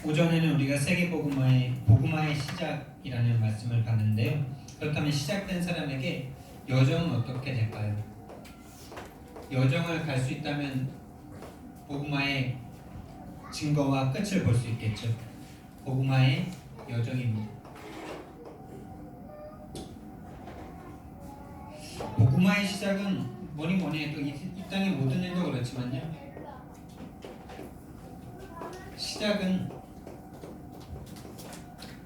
오전에는 우리가 세계 복음화의 시작이라는 말씀을 봤는데요. 그렇다면 시작된 사람에게 여정은 어떻게 될까요? 여정을 갈 수 있다면 복음화의 증거와 끝을 볼 수 있겠죠. 복음화의 여정입니다. 복음화의 시작은 뭐니 해도 이 땅의 모든 일도 그렇지만요. 시작은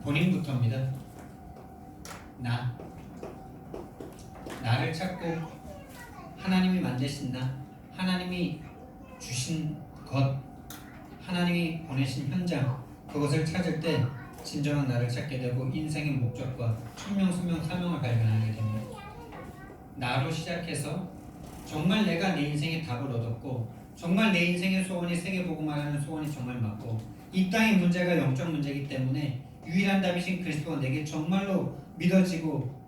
본인부터입니다. 나를 찾고 하나님이 만드신 하나님이 주신 것, 하나님이 보내신 현장, 그것을 찾을 때 진정한 나를 찾게 되고 인생의 목적과 천명, 수명, 사명을 발견하게 됩니다. 나로 시작해서 정말 내가 내 인생의 답을 얻었고 정말 내 인생의 소원이 세계복음화라는 소원이 정말 맞고 이 땅의 문제가 영적 문제이기 때문에 유일한 답이신 그리스도가 내게 정말로 믿어지고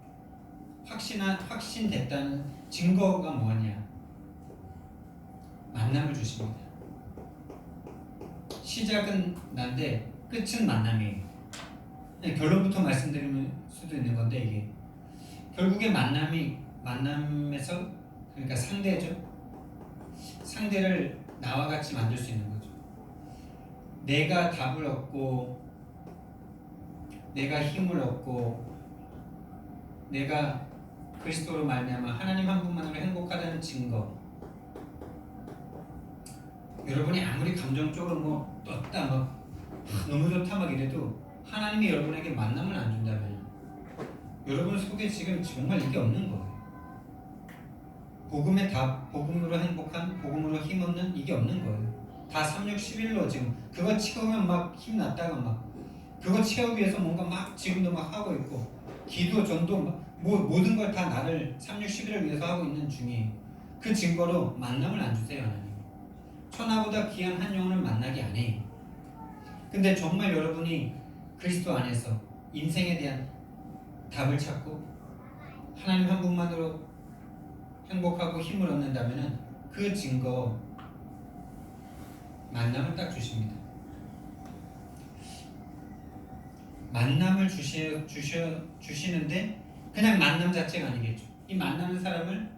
확신됐다는 증거가 뭐냐? 만남을 주십니다. 시작은 난데 끝은 만남이에요. 결론부터 말씀드릴 수도 있는 건데 이게 결국에 만남에서 그러니까 상대죠. 상대를 나와 같이 만들 수 있는 거죠. 내가 답을 얻고 내가 힘을 얻고 내가 그리스도로 말미암아 하나님 한 분만으로 행복하다는 증거. 여러분이 아무리 감정적으로 떴다 너무 좋다 이래도 하나님이 여러분에게 만남을 안 준다면 여러분 속에 지금 정말 이게 없는 거예요. 복음의 답, 복음으로 행복한, 복음으로 힘없는 이게 없는 거예요. 다 3611로 지금 그거 채우면 힘났다가 그거 채우기 위해서 뭔가 지금도 하고 있고 기도, 전도 모든 걸 다 나를 3611을 위해서 하고 있는 중이에요. 그 증거로 만남을 안 주세요. 하나님. 천하보다 귀한 한 영혼을 만나게 안 해요. 근데 정말 여러분이 그리스도 안에서 인생에 대한 답을 찾고 하나님 한 분만으로 행복하고 힘을 얻는다면 그 증거 만남을 딱 주십니다. 만남을 주시는데 그냥 만남 자체가 아니겠죠. 이 만나는 사람을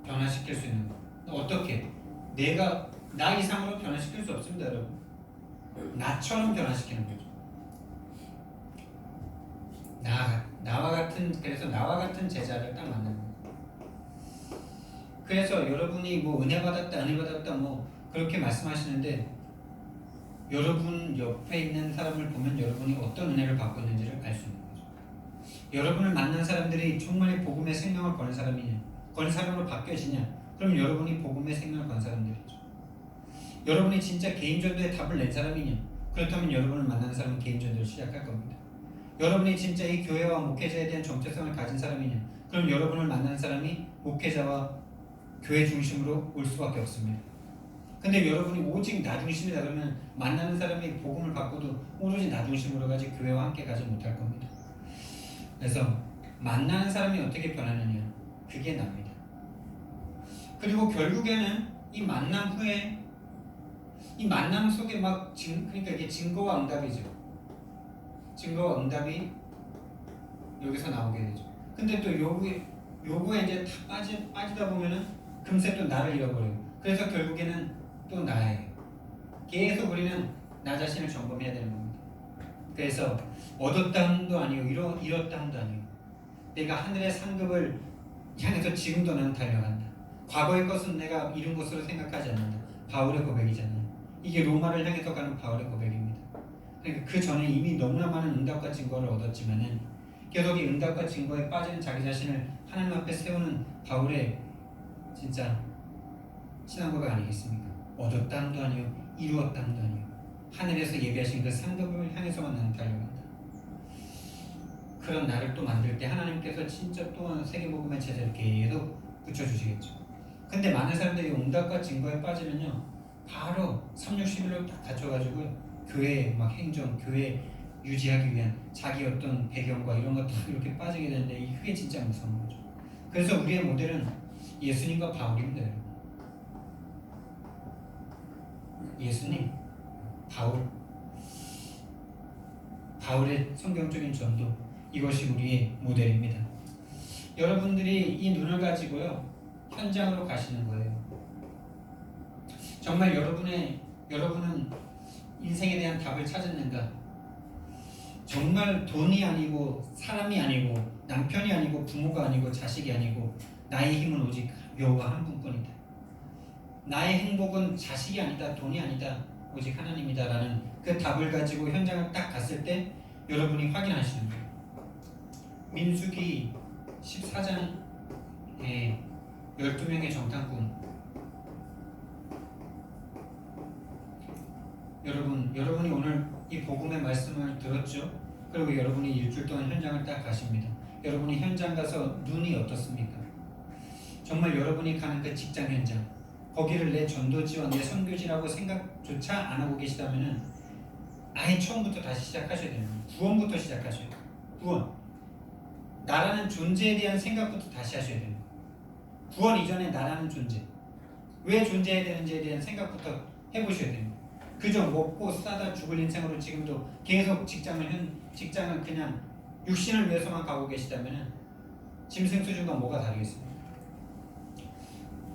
변화시킬 수 있는 거. 어떻게? 내가 나 이상으로 변화시킬 수 없습니다, 여러분. 나처럼 변화시키는 거죠. 그래서 나와 같은 제자를 딱 만나는 거예요. 그래서 여러분이 은혜 받았다 그렇게 말씀하시는데 여러분 옆에 있는 사람을 보면 여러분이 어떤 은혜를 받고 있는지를 알 수 있는 거죠. 여러분을 만난 사람들이 정말 복음의 생명을 거는 사람으로 바뀌어지냐? 그럼 여러분이 복음의 생명을 거는 사람들이죠. 여러분이 진짜 개인전도에 답을 낸 사람이냐? 그렇다면 여러분을 만나는 사람은 개인전도를 시작할 겁니다. 여러분이 진짜 이 교회와 목회자에 대한 정체성을 가진 사람이냐? 그럼 여러분을 만나는 사람이 목회자와 교회 중심으로 올 수밖에 없습니다. 근데 여러분이 오직 나 중심이다 그러면 만나는 사람이 복음을 받고도 오로지 나 중심으로 가지 교회와 함께 가지 못할 겁니다. 그래서 만나는 사람이 어떻게 변하느냐? 그게 납니다. 그리고 결국에는 이 만남 후에 이 만남 속에 그러니까 이게 증거와 응답이죠. 증거와 응답이 여기서 나오게 되죠. 근데 또 요구에 이제 다 빠지다 보면은 금세 또 나를 잃어버려요. 그래서 결국에는 또 나예요. 계속 우리는 나 자신을 점검해야 되는 겁니다. 그래서 얻었다 함도 아니고 잃었다 함도 아니고 내가 하늘의 상급을 향해서 지금도 나는 달려간다. 과거의 것은 내가 이룬 것으로 생각하지 않는다. 바울의 고백이잖아요. 이게 로마를 향해서 가는 바울의 고백입니다. 그러니까 그 전에 이미 너무나 많은 응답과 증거를 얻었지만은 계속 이 응답과 증거에 빠지는 자기 자신을 하나님 앞에 세우는 바울의 진짜 신앙 고백 아니겠습니까? 얻었다 함도 아니요 이루었다 함도 아니요 하늘에서 예비하신 그 상급을 향해서만 나는 달려간다. 그런 나를 또 만들 때 하나님께서 진짜 또 세계복음의 제자를 계속 붙여주시겠죠. 근데 많은 사람들이 응답과 증거에 빠지면요 바로 3611로 딱 닫혀가지고 교회 행정, 교회 유지하기 위한 자기 어떤 배경과 이런 것 다 이렇게 빠지게 되는데 이게 진짜 무서운 거죠. 그래서 우리의 모델은 예수님과 바울입니다. 예수님, 바울. 바울의 성경적인 전도, 이것이 우리의 모델입니다. 여러분들이 이 눈을 가지고요 현장으로 가시는 거예요. 정말 여러분은 인생에 대한 답을 찾았는가? 정말 돈이 아니고 사람이 아니고 남편이 아니고 부모가 아니고 자식이 아니고 나의 힘은 오직 여호와 한 분뿐이다. 나의 행복은 자식이 아니다, 돈이 아니다, 오직 하나님이다 라는 그 답을 가지고 현장을 딱 갔을 때 여러분이 확인하시는 거예요. 민수기 14장에 12명의 정탐꾼, 여러분이 오늘 이 복음의 말씀을 들었죠? 그리고 여러분이 일주일 동안 현장을 딱 가십니다. 여러분이 현장 가서 눈이 어떻습니까? 정말 여러분이 가는 그 직장 현장, 거기를 내 전도지와 내 선교지라고 생각조차 안 하고 계시다면은 아예 처음부터 다시 시작하셔야 됩니다. 구원부터 시작하셔야 돼요. 구원. 나라는 존재에 대한 생각부터 다시 하셔야 됩니다. 구원 이전에 나라는 존재, 왜 존재해야 되는지에 대한 생각부터 해보셔야 됩니다. 그저 먹고 싸다 죽을 인생으로 지금도 계속 직장을 그냥 육신을 위해서만 가고 계시다면 짐승 수준과 뭐가 다르겠습니까?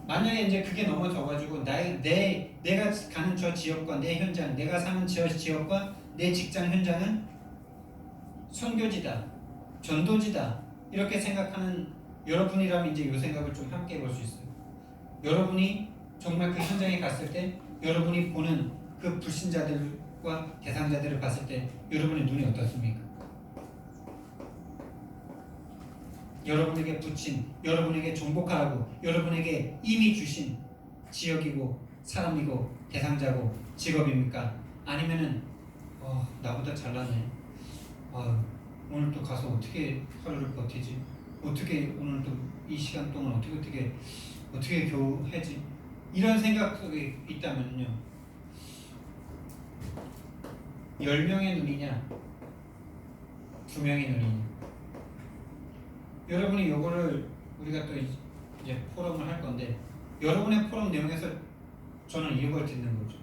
만약에 이제 그게 넘어져가지고 내가 가는 저 지역과 내 현장, 내가 사는 저 지역과 내 직장 현장은 선교지다, 전도지다 이렇게 생각하는 여러분이라면 이제 이 생각을 좀 함께 해볼 수 있어요. 여러분이 정말 그 현장에 갔을 때 여러분이 보는 그 불신자들과 대상자들을 봤을 때 여러분의 눈이 어떻습니까? 여러분에게 붙인, 여러분에게 정복하라고 여러분에게 이미 주신 지역이고 사람이고 대상자고 직업입니까? 아니면은 나보다 잘났네, 오늘 또 가서 어떻게 하루를 버티지? 어떻게 오늘 또 이 시간 동안 어떻게 겨우 해지? 이런 생각 속에 있다면요 10명의 눈이냐 2명의 눈이냐. 여러분이 요거를 우리가 또 이제 포럼을 할 건데 여러분의 포럼 내용에서 저는 이걸 듣는 거죠.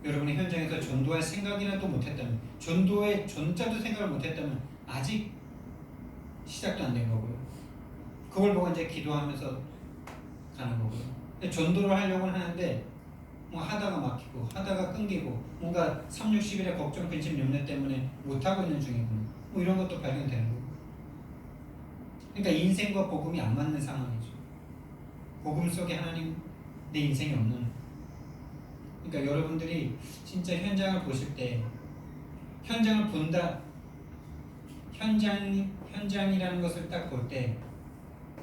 여러분이 현장에서 전도할 생각이라도 못했다면, 전도의 전자도 생각을 못했다면 아직 시작도 안 된 거고요. 그걸 보고 이제 기도하면서 가는 거고요. 전도를 하려고는 하는데 뭐 하다가 막히고 하다가 끊기고 뭔가 3, 60일의 걱정, 근심, 염려 때문에 못하고 있는 중이구나, 뭐 이런 것도 발견되는 거고. 그러니까 인생과 복음이 안 맞는 상황이죠. 복음 속에 하나님 내 인생이 없는. 그러니까 여러분들이 진짜 현장을 보실 때 현장을 본다, 현장이라는 것을 딱 볼 때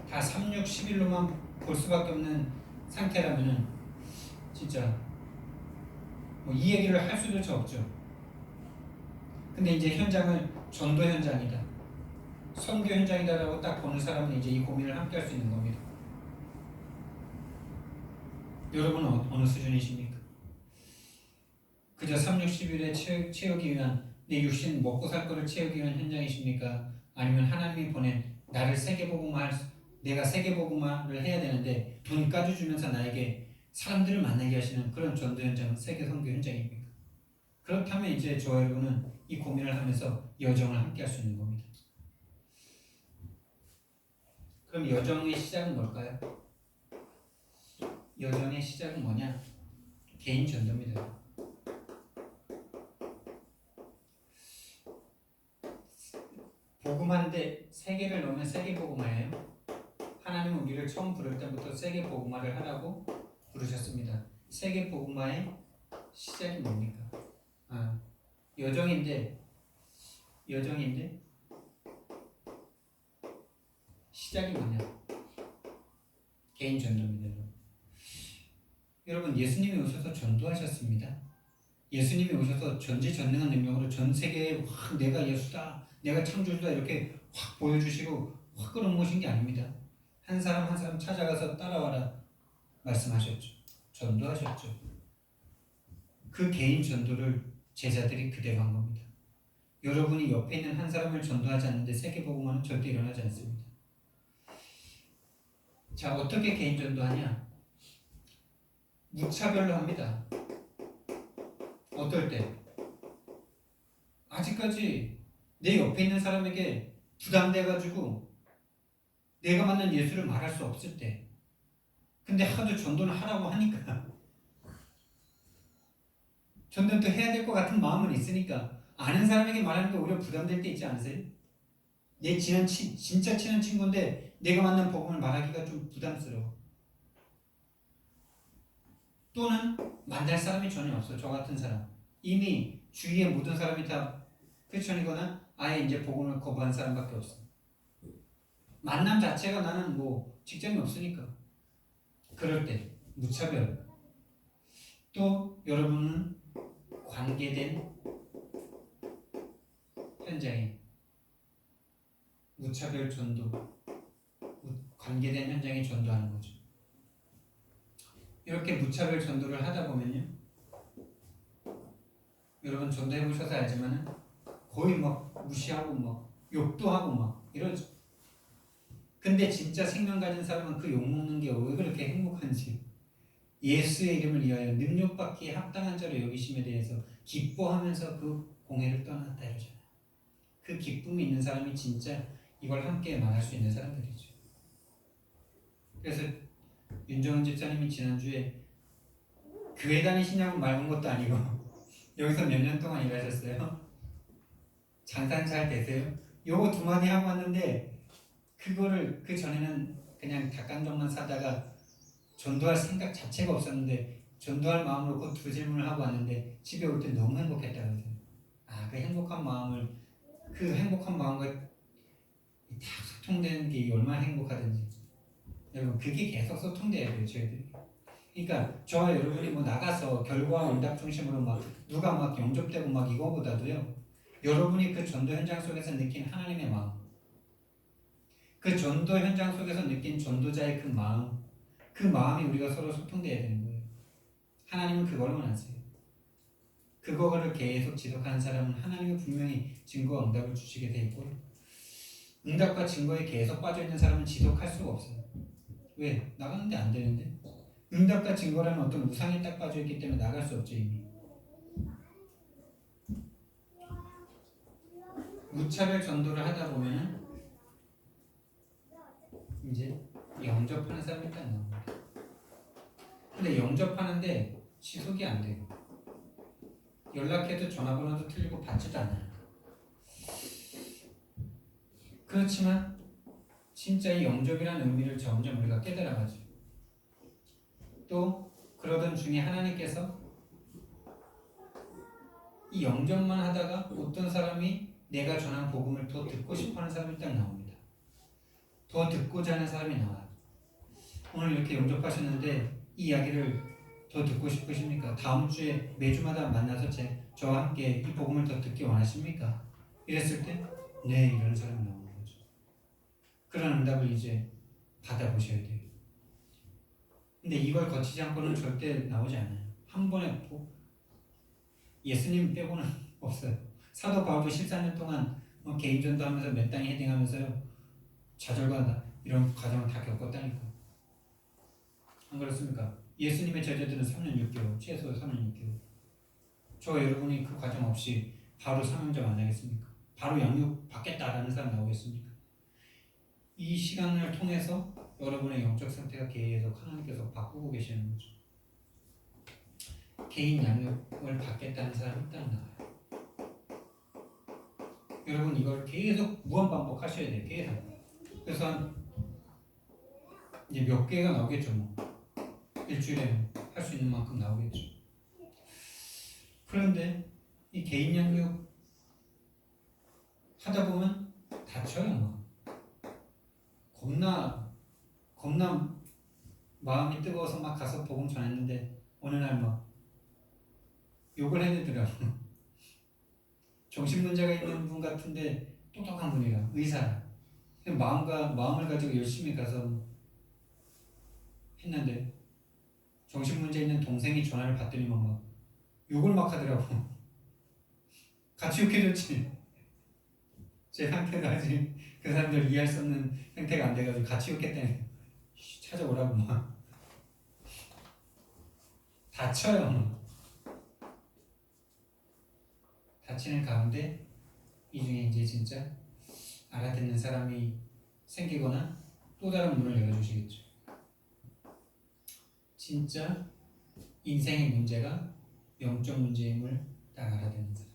다 3, 6, 11로만 볼 수밖에 없는 상태라면은 진짜 뭐 이 얘기를 할 수조차 없죠. 근데 이제 현장을 전도 현장이다, 선교 현장이다라고 딱 보는 사람은 이제 이 고민을 함께 할 수 있는 겁니다. 여러분은 어느 수준이십니까? 그저 3, 6, 11에 채우기 위한, 내 육신 먹고 살 거를 채우기 위한 현장이십니까? 아니면 하나님이 보낸 나를 내가 세계복음화를 해야 되는데 돈 까주주면서 나에게 사람들을 만나게 하시는 그런 전도 현장, 세계 선교 현장입니까? 그렇다면 이제 저와 여러분은 이 고민을 하면서 여정을 함께 할 수 있는 겁니다. 그럼 여정의 시작은 뭘까요? 여정의 시작은 뭐냐? 개인 전도입니다. 복음하는데 세계를 넣으면 세계복음화예요. 하나님은 우리를 처음 부를 때부터 세계복음화를 하라고 부르셨습니다. 세계복음화의 시작이 뭡니까? 여정인데 시작이 뭐냐? 개인 전도입니다. 여러분, 예수님이 오셔서 전도하셨습니다. 예수님이 오셔서 전지전능한 능력으로 전 세계에 내가 예수다, 내가 창조주다 이렇게 확 보여주시고 확 끌어모으신 게 아닙니다. 한 사람 한 사람 찾아가서 따라와라 말씀하셨죠. 전도하셨죠. 그 개인 전도를 제자들이 그대로 한 겁니다. 여러분이 옆에 있는 한 사람을 전도하지 않는데 세계복음화는 절대 일어나지 않습니다. 자, 어떻게 개인 전도하냐? 무차별로 합니다. 어떨 때? 아직까지 내 옆에 있는 사람에게 부담돼가지고 내가 만난 예수를 말할 수 없을 때, 근데 하도 전도를 하라고 하니까 전도는 또 해야 될 것 같은 마음은 있으니까 아는 사람에게 말하는 게 오히려 부담될 때 있지 않으세요? 내 진짜 친한 친구인데 내가 만난 복음을 말하기가 좀 부담스러워. 또는 만날 사람이 전혀 없어. 저 같은 사람. 이미 주위에 모든 사람이 다 크리스천이거나 아예 이제 복음을 거부한 사람밖에 없어. 만남 자체가 나는 뭐 직장이 없으니까. 그럴 때 무차별. 또 여러분은 관계된 현장에 무차별 전도, 관계된 현장에 전도하는 거죠. 이렇게 무차별 전도를 하다 보면요, 여러분 전도해 보셔서 알지만은 거의 막 무시하고 막 욕도 하고 막 이러죠. 근데 진짜 생명 가진 사람은 그 욕 먹는 게 왜 그렇게 행복한지, 예수의 이름을 위하여 능력받기에 합당한 자로 여기심에 대해서 기뻐하면서 그 공회를 떠났다 이러잖아요. 그 기쁨이 있는 사람이 진짜 이걸 함께 말할 수 있는 사람들이죠. 그래서 윤정은 집사님이 지난주에 교회 다니시냐고 말한 것도 아니고 여기서 몇 년 동안 일하셨어요? 장사 잘 되세요? 요거 두 마디 하고 왔는데 그거를 그 전에는 그냥 닭강정만 사다가 전도할 생각 자체가 없었는데 전도할 마음으로 그 두 질문을 하고 왔는데 집에 올 때 너무 행복했다고 그러세요. 아, 그 행복한 마음을, 그 행복한 마음과 딱 소통되는 게 얼마나 행복하든지. 여러분 그게 계속 소통돼야 돼요, 저희들이. 그러니까 저와 여러분이 뭐 나가서 결과 응답 중심으로 막 누가 막 영접되고 막 이거보다도요, 여러분이 그 전도 현장 속에서 느낀 하나님의 마음, 그 전도 현장 속에서 느낀 전도자의 그 마음, 그 마음이 우리가 서로 소통돼야 되는 거예요. 하나님은 그걸로만 아세요. 그거를 계속 지속하는 사람은 하나님은 분명히 증거와 응답을 주시게 돼 있고, 응답과 증거에 계속 빠져있는 사람은 지속할 수가 없어요. 왜? 나가는데 안 되는데? 응답과 증거라는 어떤 우상에 딱 빠져있기 때문에 나갈 수 없죠, 이미. 무차별 전도를 하다 보면 이제 영접하는 사람이 딱 나옵니다. 근데 영접하는데 지속이 안 돼요. 연락해도 전화번호도 틀리고 받지도 않아요. 그렇지만 진짜 이 영접이라는 의미를 점점 우리가 깨달아가죠. 또 그러던 중에 하나님께서 이 영접만 하다가 어떤 사람이 내가 전한 복음을 더 듣고 싶어하는 사람이 딱 나옵니다. 더 듣고자 하는 사람이 나와요. 오늘 이렇게 영접하셨는데 이 이야기를 더 듣고 싶으십니까? 다음 주에 매주마다 만나서 저와 함께 이 복음을 더 듣기 원하십니까? 이랬을 때 네, 이런 사람이 나오는 거죠. 그런 응답을 이제 받아보셔야 돼요. 근데 이걸 거치지 않고는 절대 나오지 않아요. 한 번에 예수님 빼고는 없어요. 사도 바울도 14년 동안 개인 전도하면서 몇 단위 헤딩하면서요, 좌절과 이런 과정을 다 겪었다니까. 안 그렇습니까? 예수님의 제자들은 3년 6개월, 최소 3년 6개월. 저와 여러분이 그 과정 없이 바로 사명자 만나겠습니까? 바로 양육 받겠다라는 사람 나오겠습니까? 이 시간을 통해서 여러분의 영적 상태가 계속 하나님께서 바꾸고 계시는 거죠. 개인 양육을 받겠다는 사람이 딱 나와요. 여러분 이걸 계속 무한반복하셔야 돼요. 계속. 그래서 이제 몇 개가 나오겠죠. 뭐 일주일에 할 수 있는 만큼 나오겠죠. 그런데 이 개인 양육 하다 보면 다쳐요. 막 겁나 마음이 뜨거워서 막 가서 복음 전했는데 어느 날 막 욕을 해내더라고. 정신 문제가 있는 분 같은데 똑똑한 분이라, 의사라. 마음을 가지고 열심히 가서 했는데 정신 문제 있는 동생이 전화를 받더니만 막 욕을 막 하더라고. 같이 욕해줬지. 제 상태가 아직 그 사람들 이해할 수 없는 상태가 안 돼가지고 같이 욕했다니. 찾아오라고 막. 다쳐요. 닫히는 가운데 이 중에 이제 진짜 알아듣는 사람이 생기거나 또 다른 문을 열어주시겠죠. 진짜 인생의 문제가 영적 문제임을 딱 알아듣는 사람.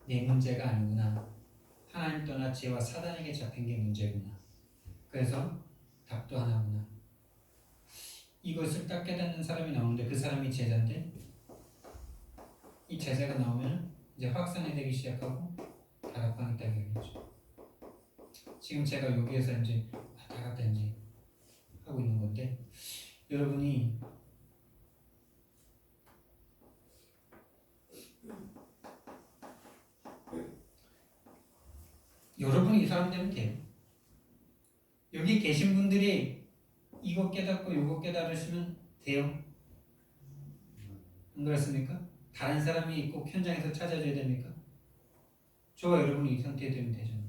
내 문제가 아니구나. 하나님 떠나 죄와 사단에게 잡힌 게 문제구나. 그래서 답도 하나구나. 이것을 딱 깨닫는 사람이 나오는데 그 사람이 제자인데 이 제자가 나오면 이제 확산이 되기 시작하고 다락방이 딱 열리죠. 지금 제가 여기에서 이제 왔다 갔다 이제 하고 있는 건데 여러분이 이 사람 되면 돼요. 여기 계신 분들이 이거 깨닫고 이거 깨달으시면 돼요. 안 그렇습니까? 다른 사람이 꼭 현장에서 찾아줘야 됩니까? 저와 여러분이 이 상태에 되면 되잖아요.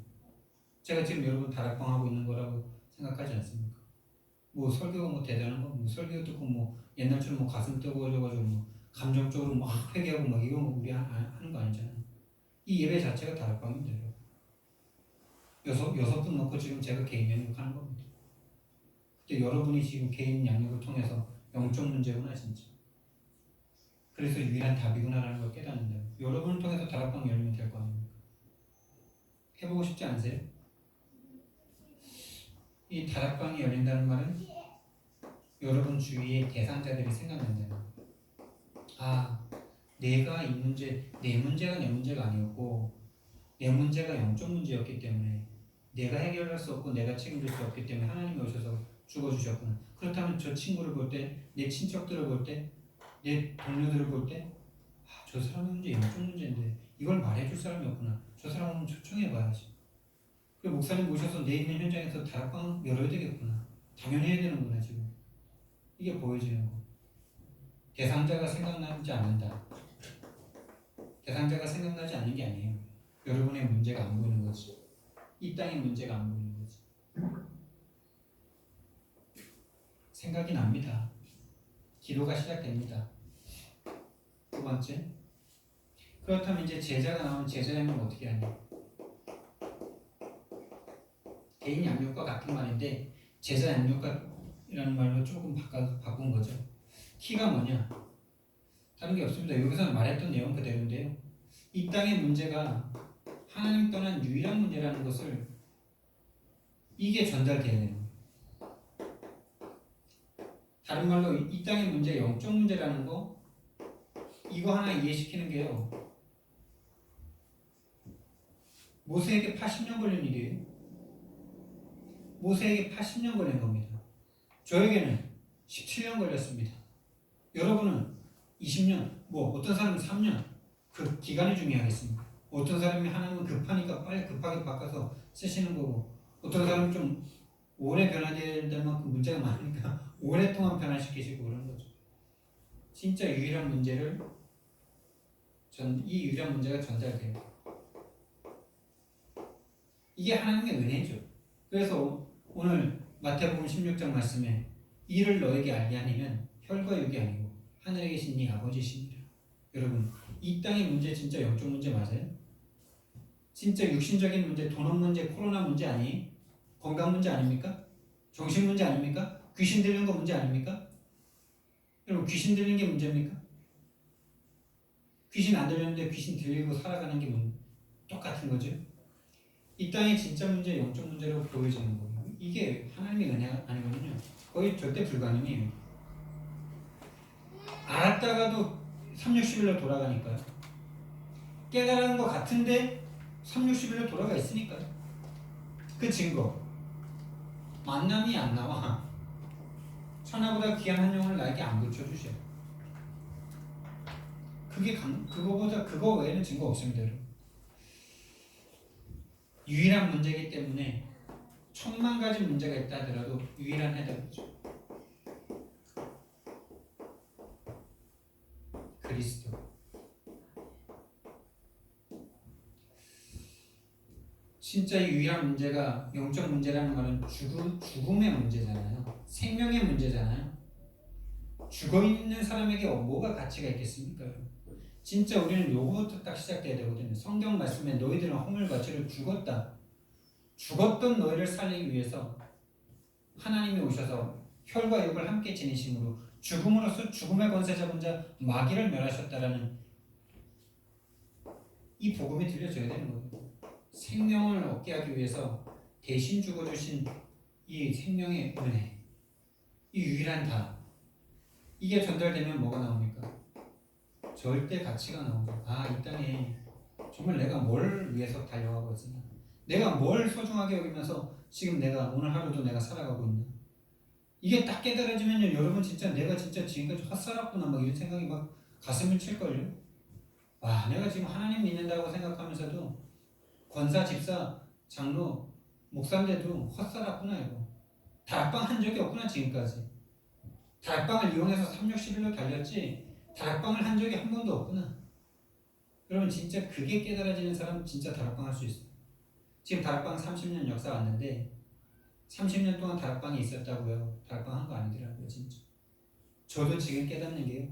제가 지금 여러분 다락방 하고 있는 거라고 생각하지 않습니까? 뭐 설교가 뭐 대단한 거, 뭐 설교 듣고 뭐 옛날처럼 뭐 가슴 뜨거워져가지고 뭐 감정적으로 막 회개하고 막 이거 뭐 우리 하는 거 아니잖아요. 이 예배 자체가 다락방입니다. 여섯 분 놓고 지금 제가 개인 양육하는 겁니다. 근데 여러분이 지금 개인 양육을 통해서 영적 문제구나 진짜. 그래서 유일한 답이구나라는 걸 깨닫는다. 여러분을 통해서 다락방 열면 될 거 아닙니까? 해보고 싶지 않으세요? 이 다락방이 열린다는 말은 여러분 주위의 대상자들이 생각난다는 거예요. 아, 내가 이 문제, 내 문제가 내 문제가 아니었고 내 문제가 영적 문제였기 때문에 내가 해결할 수 없고 내가 책임질 수 없기 때문에 하나님이 오셔서 죽어주셨구나. 그렇다면 저 친구를 볼 때, 내 친척들을 볼 때, 내 동료들을 볼 때, 저 사람의 문제 영적 문제인데 이걸 말해줄 사람이 없구나. 저 사람은 초청해봐야지. 그리고 목사님 모셔서 내 있는 현장에서 다락방 열어야 되겠구나. 당연히 해야 되는구나 지금. 이게 보여지는 거. 대상자가 생각나지 않는다. 대상자가 생각나지 않는 게 아니에요. 여러분의 문제가 안 보이는 거지. 이 땅의 문제가 안 보이는 거지. 생각이 납니다. 기도가 시작됩니다. 두 번째, 그렇다면 이제 제자가 나오면 제자 양육 어떻게 하냐? 개인 양육과 같은 말인데 제자 양육이라는 말로 조금 바꾼 거죠. 키가 뭐냐? 다른 게 없습니다. 여기서는 말했던 내용 그대로인데요. 이 땅의 문제가 하나님 떠난 유일한 문제라는 것을 이게 전달되어야 돼요. 다른 말로 이 땅의 문제, 영적 문제라는 거 이거 하나 이해시키는 게요. 모세에게 80년 걸린 일이에요. 모세에게 80년 걸린 겁니다. 저에게는 17년 걸렸습니다. 여러분은 20년, 뭐 어떤 사람은 3년, 그 기간이 중요하겠습니까? 어떤 사람이 하나님은 급하니까 빨리 급하게 바꿔서 쓰시는 거고 어떤 사람은 좀 오래 변화될 만큼 문제가 많으니까 오랫동안 변화시키시고 그런 거죠. 진짜 유일한 문제를 이 유일한 문제가 전달돼요. 이게 하나님의 은혜죠. 그래서 오늘 마태복음 16장 말씀에 이를 너에게 알게 하니면 혈과 육이 아니고 하늘에 계신 네 아버지시니라. 여러분 이 땅의 문제 진짜 영적 문제 맞아요? 진짜 육신적인 문제, 돈 문제, 코로나 문제 아니에요? 건강 문제 아닙니까? 정신 문제 아닙니까? 귀신 들리는 거 문제 아닙니까? 여러분 귀신 들리는 게 문제입니까? 귀신 안 들렸는데 귀신 들리고 살아가는 게 똑같은 거죠. 이 땅의 진짜 문제, 영적 문제로 보여지는 거예요. 이게 하나님의 은혜 아니거든요. 거의 절대 불가능해요. 알았다가도 360일로 돌아가니까요. 깨달은 것 같은데 360일로 돌아가 있으니까요. 그 증거. 만남이 안 나와. 천하보다 귀한 한 영혼을 나에게 안 붙여주셔. 그거 외에는 증거 없습니다. 유일한 문제이기 때문에 1000만 가지 문제가 있다 하더라도 유일한 해답이죠. 그리스도. 진짜 유일한 문제가 영적 문제라는 말은 죽음의 문제잖아요. 생명의 문제잖아요. 죽어있는 사람에게 뭐가 가치가 있겠습니까? 진짜 우리는 요거부터 딱 시작돼야 되거든요. 성경 말씀에 너희들은 허물과 죄를 죽었던 너희를 살리기 위해서 하나님이 오셔서 혈과 육을 함께 지니심으로 죽음으로써 죽음의 권세 잡은 자 마귀를 멸하셨다라는 이 복음이 들려줘야 되는 거예요. 생명을 얻게 하기 위해서 대신 죽어주신 이 생명의 은혜, 이 유일한 다, 이게 전달되면 뭐가 나옵니까? 절대 가치가 나오죠. 아, 이 땅에 정말 내가 뭘 위해서 달려가고 있으나, 내가 뭘 소중하게 여기면서 지금 내가 오늘 하루도 내가 살아가고 있나? 이게 딱 깨달아지면요, 여러분 진짜 내가 진짜 지금까지 헛살았구나 막 이런 생각이 막 가슴을 칠걸요. 와, 내가 지금 하나님 믿는다고 생각하면서도 권사, 집사, 장로, 목사인데도 헛살았구나 이거. 다락방 한 적이 없구나 지금까지. 다락방을 이용해서 3, 60일로 달렸지 다락방을 한 적이 한 번도 없구나. 여러분 진짜 그게 깨달아지는 사람 진짜 다락방 할 수 있어요. 지금 다락방 30년 역사 왔는데 30년 동안 다락방이 있었다고요. 다락방 한 거 아니더라고요 진짜. 저도 지금 깨닫는 게요.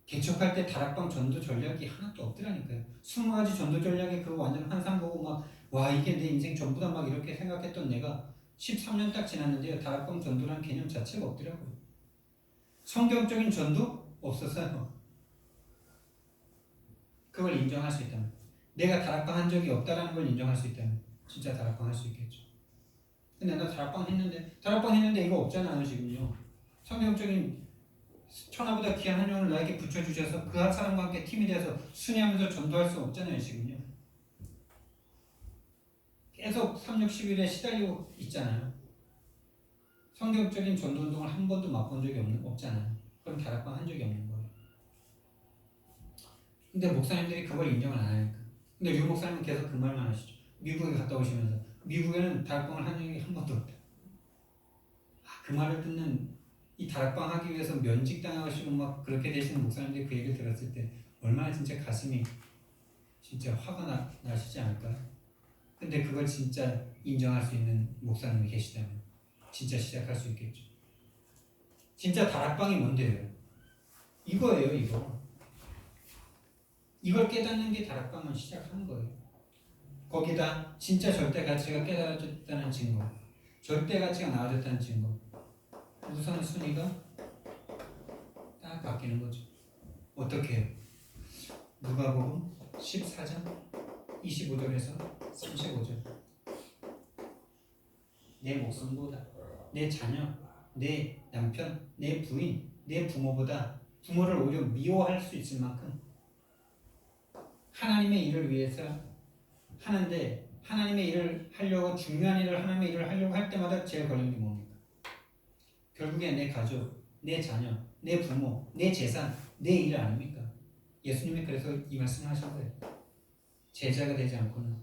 개척할 때 다락방 전도 전략이 하나도 없더라니까요. 20가지 전도 전략에 그거 완전 환상 보고 막 와 이게 내 인생 전부다 막 이렇게 생각했던 내가 13년 딱 지났는데요. 다락방 전도라는 개념 자체가 없더라고요. 성경적인 전도 없었어요. 그걸 인정할 수 있다면, 내가 다락방 한 적이 없다라는 걸 인정할 수 있다면 진짜 다락방 할 수 있겠죠. 근데 나 다락방 했는데 이거 없잖아요 지금요. 성경적인 천하보다 귀한 한 영을 나에게 붙여주셔서 그 한 사람과 함께 팀이 돼서 순회하면서 전도할 수 없잖아요 지금요. 계속 3, 6, 10일에 시달리고 있잖아요. 성경적인 전도운동을 한 번도 맛본 적이 없잖아요. 그럼 다락방 한 적이 없는 거예요. 근데 목사님들이 그걸 인정을 안 하니까. 근데 류 목사님은 계속 그 말만 하시죠. 미국에 갔다 오시면서 미국에는 다락방을 한 적이 한 번도 없다. 그 말을 듣는 이 다락방 하기 위해서 면직당하시고 막 그렇게 되시는 목사님들이 그 얘기를 들었을 때 얼마나 진짜 가슴이 진짜 화가 나시지 않을까요? 근데 그걸 진짜 인정할 수 있는 목사님이 계시다면 진짜 시작할 수 있겠죠. 진짜 다락방이 뭔데요? 이거예요 이거. 이걸 깨닫는 게 다락방을 시작하는 거예요. 거기다 진짜 절대 가치가 깨달아졌다는 증거, 절대 가치가 나아졌다는 증거, 우선순위가 딱 바뀌는 거죠. 어떻게 해요? 누가복음 14장 25절에서 35절. 내 목숨보다, 내 자녀, 내 남편, 내 부인, 내 부모보다 부모를 오히려 미워할 수 있을 만큼 하나님의 일을 위해서 하는데, 하나님의 일을 하려고, 중요한 일을, 하나님의 일을 하려고 할 때마다 제일 걸리는 게 뭡니까? 결국에 내 가족, 내 자녀, 내 부모, 내 재산, 내 일 아닙니까? 예수님이 그래서 이 말씀을 하신 거예요. 제자가 되지 않고는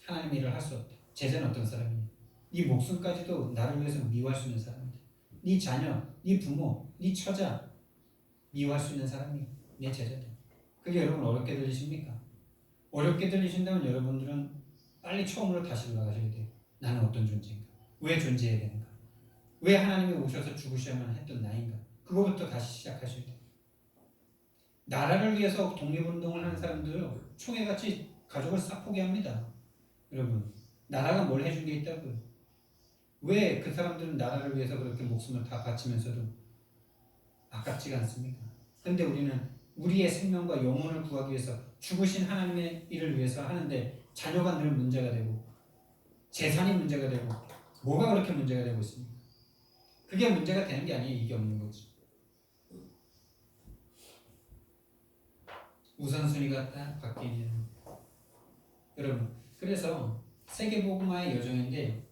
하나님의 일을 할 수 없다. 제자는 어떤 사람이냐? 네 목숨까지도 나를 위해서 미워할 수 있는 사람이다. 네 자녀, 네 부모, 네 처자 미워할 수 있는 사람이 내 제자다. 그게 여러분 어렵게 들리십니까? 어렵게 들리신다면 여러분들은 빨리 처음으로 다시 올라가셔야 돼요. 나는 어떤 존재인가? 왜 존재해야 되는가? 왜 하나님이 오셔서 죽으셔야만 했던 나인가? 그거부터 다시 시작하셔야 돼요. 나라를 위해서 독립운동을 하는 사람들은 총회같이 가족을 싹 포기합니다. 여러분, 나라가 뭘 해준 게 있다고요? 왜 그 사람들은 나라를 위해서 그렇게 목숨을 다 바치면서도 아깝지가 않습니까? 근데 우리는 우리의 생명과 영혼을 구하기 위해서 죽으신 하나님의 일을 위해서 하는데 자녀가 늘 문제가 되고 재산이 문제가 되고 뭐가 그렇게 문제가 되고 있습니까? 그게 문제가 되는 게 아니에요. 이게 없는 거지. 우선순위가 딱 바뀌는. 여러분, 그래서 세계복음화의 여정인데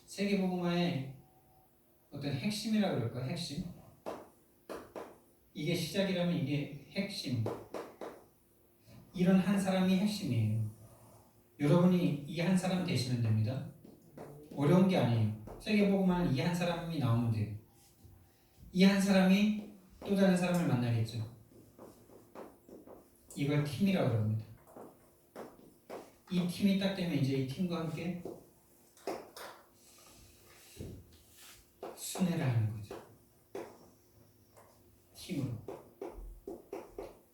세계복음화의 어떤 핵심이라고 그럴까요? 핵심? 이게 시작이라면 이게 핵심. 이런 한 사람이 핵심이에요. 여러분이 이 한 사람 되시면 됩니다. 어려운 게 아니에요. 세계복음화는 이 한 사람이 나오면 돼요. 이 한 사람이 또 다른 사람을 만나겠죠. 이걸 팀이라고 합니다. 이 팀이 딱 되면 이제 이 팀과 함께 순회를 하는 거죠. 팀으로.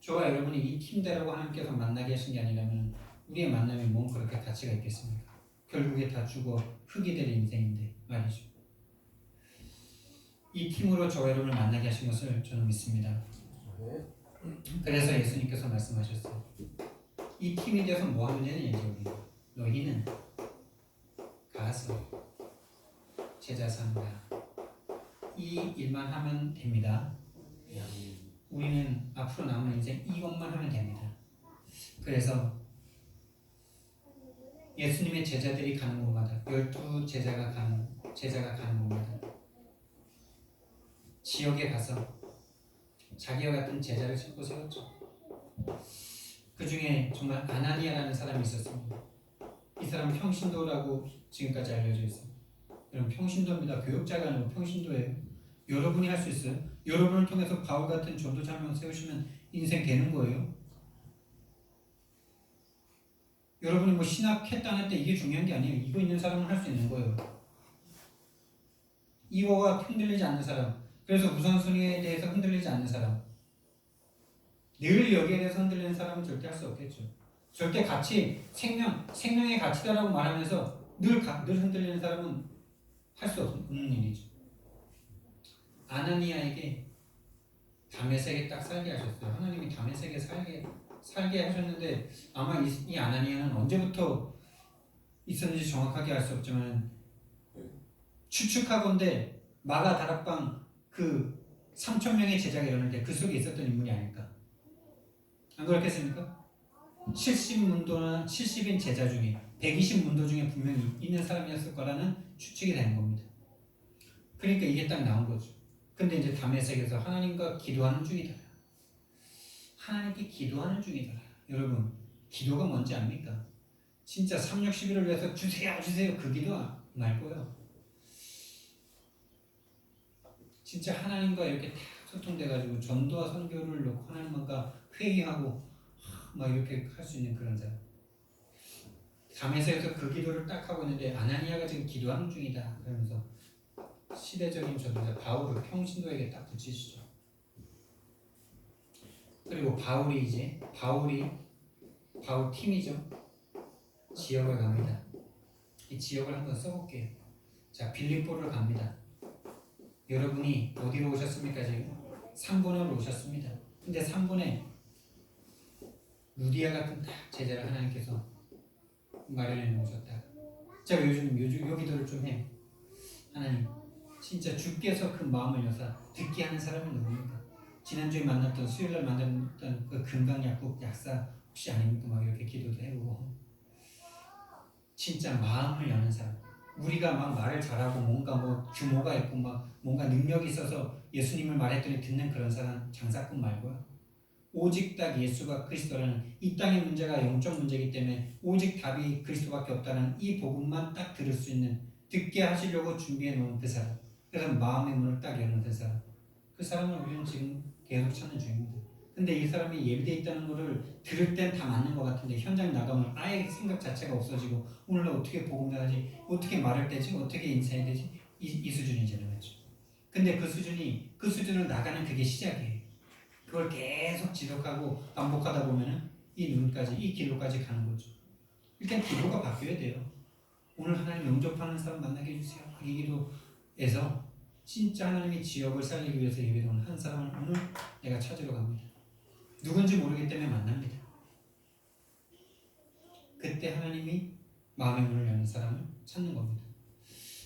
저와 여러분이 이 팀대라고 하나님께서 만나게 하신 게 아니라면 우리의 만남이 뭔 그렇게 가치가 있겠습니까? 결국에 다 죽어 흙이 될 인생인데 말이죠. 이 팀으로 저와 여러분을 만나게 하신 것을 저는 믿습니다. 그래서 예수님께서 말씀하셨어요. 이 팀이 되어서 뭐 하면 되느냐 이제 너희는 가서 제자 삼으라. 이 일만 하면 됩니다. 우리는 앞으로 남은 인생 이것만 하면 됩니다. 그래서 예수님의 제자들이 가는 곳마다 12제자가 가는 곳마다 지역에 가서 자기와 같은 제자를 찾고 세웠죠. 그 중에 정말 아나니아라는 사람이 있었습니다. 이 사람 평신도라고 지금까지 알려져 있습니다. 여러분 평신도입니다. 교역자가 아니고 평신도예요. 여러분이 할 수 있어요. 여러분을 통해서 바울 같은 전도자 한 명 세우시면 인생 되는 거예요. 여러분이 뭐 신학했다 안 했다 이게 중요한 게 아니에요. 이거 있는 사람은 할 수 있는 거예요. 이거가 흔들리지 않는 사람. 그래서 우선순위에 대해서 흔들리지 않는 사람. 늘 여기에 대해서 흔들리는 사람은 절대 할 수 없겠죠. 절대 가치, 생명의 가치다라고 말하면서 늘 흔들리는 사람은 할 수 없는 일이죠. 아나니아에게 다메섹에 딱 살게 하셨어요. 하나님이 다메섹에 살게 하셨는데 아마 이 아나니아는 언제부터 있었는지 정확하게 알 수 없지만 추측하건대 마가 다락방 그 3,000명의 제자가 일어났는데 그 속에 있었던 인물이 아닐까. 안 그렇겠습니까? 70문도나 70인 제자 중에 120문도 중에 분명히 있는 사람이었을 거라는 추측이 되는 겁니다. 그러니까 이게 딱 나온 거죠. 근데 이제 다메섹에서 하나님과 기도하는 중이다. 하나님께 기도하는 중이다. 여러분 기도가 뭔지 압니까? 진짜 3,6,11을 위해서 주세요 그 기도 말고요. 진짜 하나님과 이렇게 딱 소통돼가지고 전도와 선교를 놓고 하나님과 회의하고 막 이렇게 할 수 있는 그런 사람. 다메섹에서 그 기도를 딱 하고 있는데 아나니아가 지금 기도하는 중이다. 그러면서 시대적인 전도자 바울을 평신도에게 딱 붙이시죠. 그리고 바울 팀이죠. 지역을 갑니다. 이 지역을 한번 써볼게요. 자, 빌립보를 갑니다. 여러분이 어디로 오셨습니까? 지금 3분으로 오셨습니다. 근데 3분에 루디아 같은 딱 제자를 하나님께서 마련해 놓으셨다. 제가 요즘 요 기도를 좀 해요. 하나님, 진짜 주께서 그 마음을 여사 듣게 하는 사람이 누굽니까? 지난주에 만났던 수요일날 만났던 그 금강약국 약사 혹시 아닙니까? 막 이렇게 기도도 해보고 진짜 마음을 여는 사람. 우리가 막 말을 잘하고 뭔가 뭐 규모가 있고 막 뭔가 능력이 있어서 예수님을 말했더니 듣는 그런 사람 장사꾼 말고요. 오직 딱 예수가 그리스도라는 이 땅의 문제가 영적 문제이기 때문에 오직 답이 그리스도밖에 없다는 이 복음만 딱 들을 수 있는 듣게 하시려고 준비해 놓은 그 사람. 그래서 마음의 문을 딱 여는 그 사람. 그 사람을 우리는 지금 계속 찾는 중입니다. 근데 이 사람이 예비되어 있다는 것을 들을 땐 다 맞는 것 같은데 현장 나가면 아예 생각 자체가 없어지고 오늘 어떻게 복음 나가지, 어떻게 말할 때지, 어떻게 인사해야 되지, 이 수준이잖아요. 근데 그 수준을 나가는 그게 시작이에요. 그걸 계속 지속하고 반복하다 보면은 이 눈까지, 이 길로까지 가는 거죠. 일단 기도가 바뀌어야 돼요. 오늘 하나님 영접하는 사람 만나게 해주세요. 이 기도에서 진짜 하나님의 지역을 살리기 위해서 예배드리는 한 사람을 오늘 내가 찾으러 갑니다. 누군지 모르기 때문에 만납니다. 그때 하나님이 마음의 문을 여는 사람을 찾는 겁니다.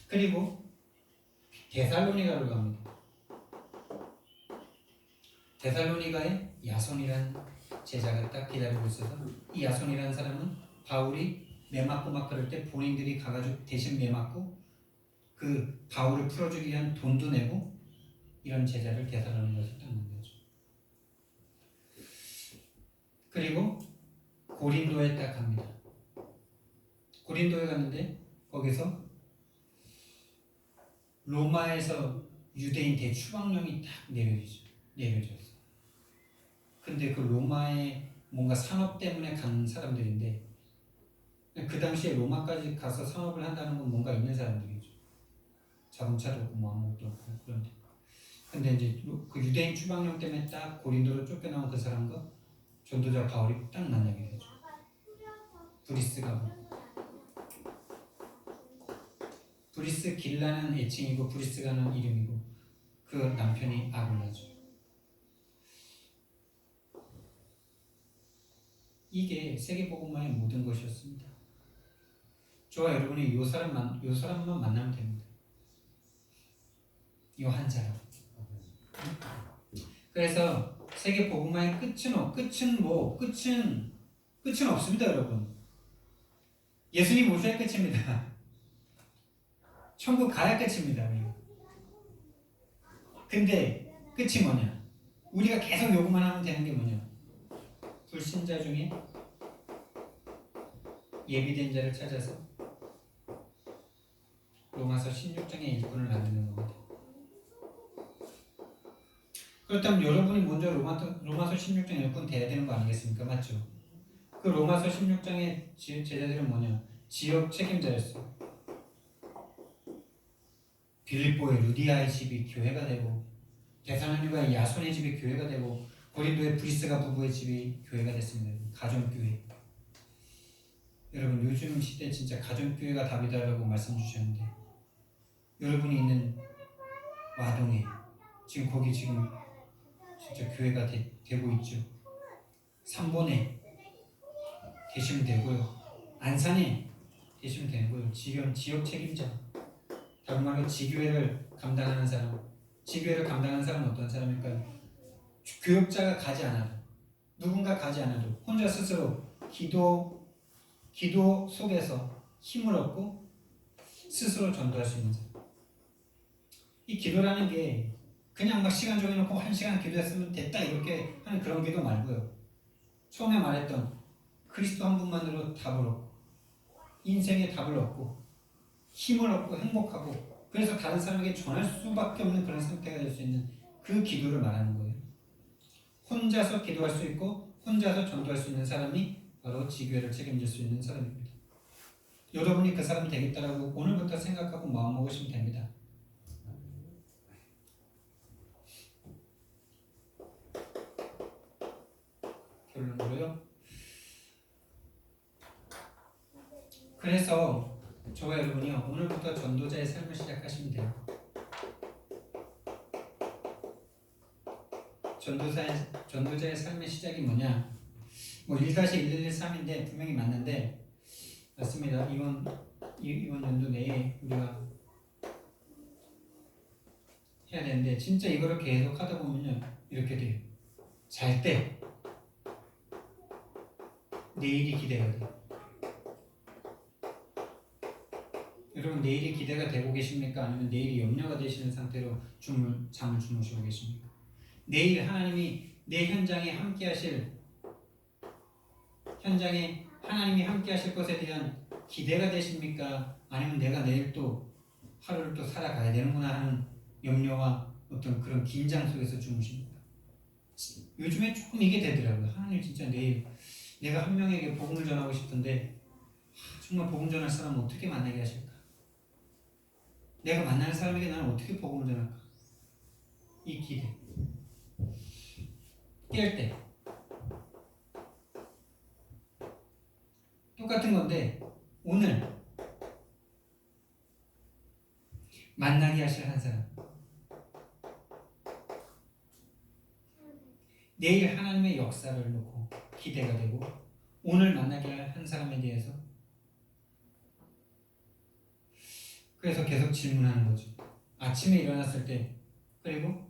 그리고 데살로니가로 갑니다. 데살로니가에 야손이라는 제자가 딱 기다리고 있어서 이 야손이라는 사람은 바울이 매 맞고 막 그럴 때 본인들이 가가지고 대신 매 맞고 그 바울을 풀어주기 위한 돈도 내고 이런 제자를 데살로니가에서 딱 만나죠. 그리고 고린도에 딱 갑니다. 고린도에 갔는데 거기서 로마에서 유대인 대추방령이 딱 내려졌어. 근데 그 로마의 뭔가 산업 때문에 간 사람들인데 그 당시에 로마까지 가서 산업을 한다는 건 뭔가 있는 사람들이죠. 자동차도 없고 뭐 아무것도 없고 그런데. 근데 이제 그 유대인 추방령 때문에 딱 고린도로 쫓겨나온 그 사람과 전도자 바울이 딱 만나게 되죠. 브리스가 브리스 길라는 애칭이고 브리스가는 이름이고 그 남편이 아굴라죠. 이게 세계복음화의 모든 것이었습니다. 저와 여러분이 요 사람만 만나면 됩니다. 요 한 사람. 그래서 세계복음화의 끝은 없습니다, 여러분. 예수님 오셔야 끝입니다. 천국 가야 끝입니다. 근데 끝이 뭐냐? 우리가 계속 요구만 하면 되는 게 뭐냐? 불신자 중에 예비된 자를 찾아서 로마서 16장의 일꾼을 만드는 겁니다. 그렇다면 여러분이 먼저 로마서 16장 일꾼 돼야 되는 거 아니겠습니까? 맞죠? 그 로마서 16장의 제자들은 뭐냐? 지역 책임자였어요. 빌립보의 루디아의 집이 교회가 되고 데살로니가의 야손의 집이 교회가 되고 고린도의 브리스가 부부의 집이 교회가 됐습니다. 가정교회. 여러분 요즘 시대 진짜 가정교회가 답이다라고 말씀 주셨는데 여러분이 있는 와동에 지금 거기 지금 진짜 교회가 되고 있죠. 삼본에 계시면 되고요. 안산에 계시면 되고요. 지역 책임자. 다른 말로 지교회를 감당하는 사람. 지교회를 감당하는 사람은 어떤 사람일까요? 교역자가 가지 않아도 누군가 가지 않아도 혼자 스스로 기도 속에서 힘을 얻고 스스로 전도할 수 있는 사람. 이 기도라는 게 그냥 막 시간 정해놓고 1시간 기도했으면 됐다 이렇게 하는 그런 기도 말고요. 처음에 말했던 그리스도 한 분만으로 답을 얻고 인생의 답을 얻고 힘을 얻고 행복하고 그래서 다른 사람에게 전할 수밖에 없는 그런 상태가 될 수 있는 그 기도를 말하는 거예요. 혼자서 기도할 수 있고 혼자서 전도할 수 있는 사람이 바로 지교회를 책임질 수 있는 사람입니다. 여러분이 그 사람이 되겠다라고 오늘부터 생각하고 마음먹으시면 됩니다. 결론으로요. 그래서 저와 여러분이요 오늘부터 전도자의 삶을 시작하시면 돼요. 전도자의 삶의 시작이 뭐냐? 뭐 1-1113인데 분명히 맞는데 맞습니다. 이번 연도 내에 우리가 해야 되는데 진짜 이거를 계속 하다 보면요 이렇게 돼요. 잘 때 내일이 기대가 돼요. 여러분 내일이 기대가 되고 계십니까? 아니면 내일이 염려가 되시는 상태로 잠을 주무시고 계십니까? 내일 하나님이 내 현장에 하나님이 함께 하실 것에 대한 기대가 되십니까? 아니면 내가 내일 또 하루를 또 살아가야 되는구나 하는 염려와 어떤 그런 긴장 속에서 주무십니까? 요즘에 조금 이게 되더라고요. 하나님 진짜 내일 내가 한 명에게 복음을 전하고 싶은데 정말 복음 전할 사람은 어떻게 만나게 하실까? 내가 만나는 사람에게 나는 어떻게 복음을 전할까? 이 기대. 깰 때 똑같은 건데 오늘 만나게 하실 한 사람 내일 하나님의 역사를 놓고 기대가 되고 오늘 만나게 할 한 사람에 대해서 그래서 계속 질문하는 거죠. 아침에 일어났을 때 그리고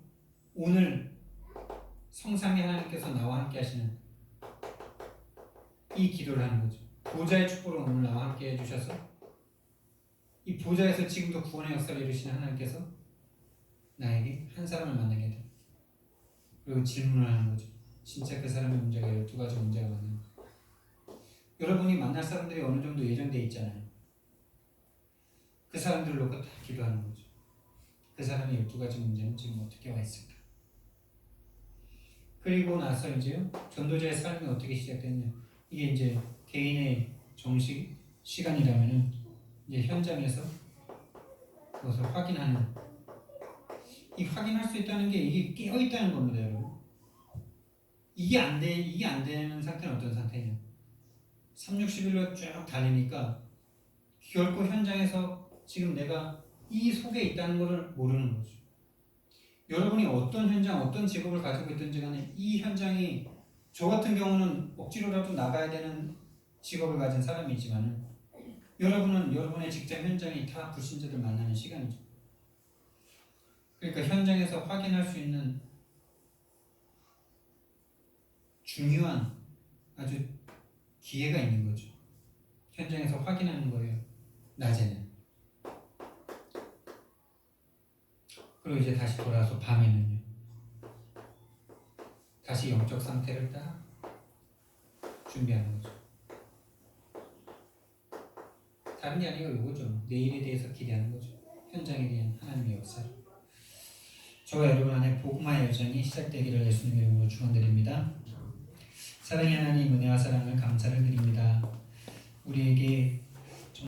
오늘 성삼위 하나님께서 나와 함께 하시는 이 기도를 하는 거죠. 보좌의 축복을 오늘 나와 함께 해주셔서 이 보좌에서 지금도 구원의 역사를 이루시는 하나님께서 나에게 한 사람을 만나게 해요. 그리고 질문을 하는 거죠. 진짜 그 사람의 문제가 12가지 문제가 많은 거예요. 여러분이 만날 사람들이 어느 정도 예정되어 있잖아요. 그 사람들을 놓고 다 기도하는 거죠. 그 사람의 12가지 문제는 지금 어떻게 와 있을까? 그리고 나서 이제 전도자의 삶이 어떻게 시작됐냐? 이게 이제 개인의 정식 시간이라면은 이제 현장에서 그것을 확인하는 이 확인할 수 있다는 게 이게 깨어 있다는 겁니다, 여러분. 이게 안 되는 상태는 어떤 상태냐? 3, 60일로 쭉 달리니까 결코 현장에서 지금 내가 이 속에 있다는 것을 모르는 거죠. 여러분이 어떤 현장, 어떤 직업을 가지고 있든지 간에 이 현장이 저 같은 경우는 억지로라도 나가야 되는 직업을 가진 사람이지만 여러분은 여러분의 직장 현장이 다 불신자들 만나는 시간이죠. 그러니까 현장에서 확인할 수 있는 중요한 아주 기회가 있는 거죠. 현장에서 확인하는 거예요. 낮에는. 그리고 이제 다시 돌아서 밤에는요. 다시 영적 상태를 딱 준비하는 거죠. 다른 게 아니고 이거죠. 내일에 대해서 기대하는 거죠. 현장에 대한 하나님의 역사를. 저와 여러분 안에 복음화의 여정이 시작되기를 예수님의 이름으로 축원드립니다. 사랑의 하나님 은혜와 사랑을 감사를 드립니다. 우리에게